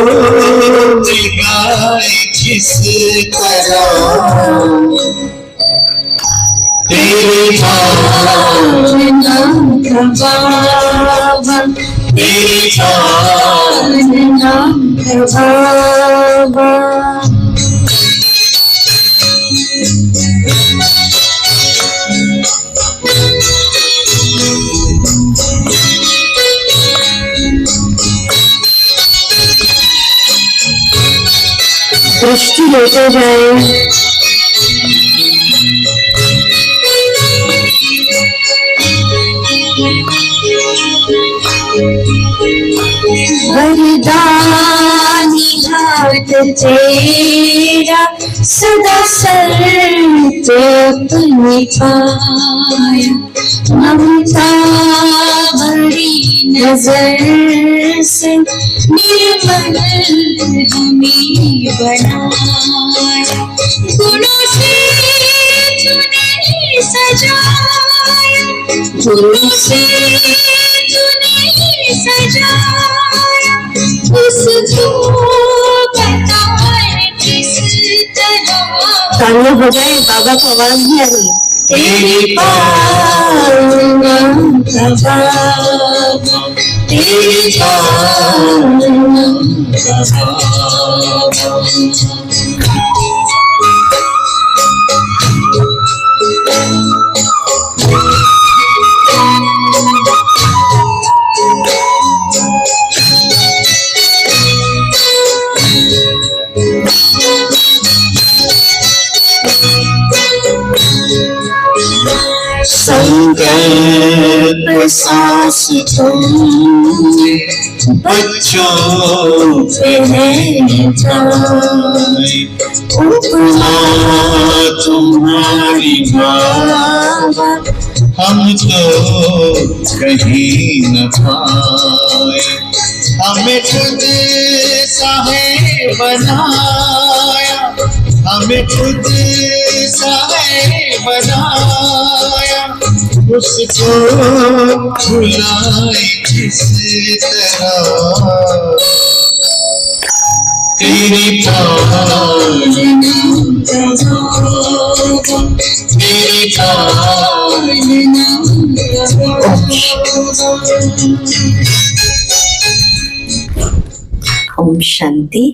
A: में गाए किस तरह। तेरी पालना का बाबा, तेरी पालना का बाबा। दृष्टि लेते जाए। वरदानी हाथ तेरा सदा सर पे अपने पाया, ममता भरी नजर से निर्मल हमें बनाया। गुणों सजाया फूल से तूने सजाया उसको बताए किस तरह
B: तालियां बजाए, बाबा को आवाज नहीं आ रही।
A: तेरी पालना का बाबा तेरी पालना का बाबा संकल्प सांस तुमने बच्चों पे है जाए उपमा तुम्हारी बाबा हम तो कहीं न पाए हमें खुद सा है बनाया हमें खुद सा है बनाया उसको भुलाए किस तरह तेरी पालना तेरी पालना
B: ओम शांति।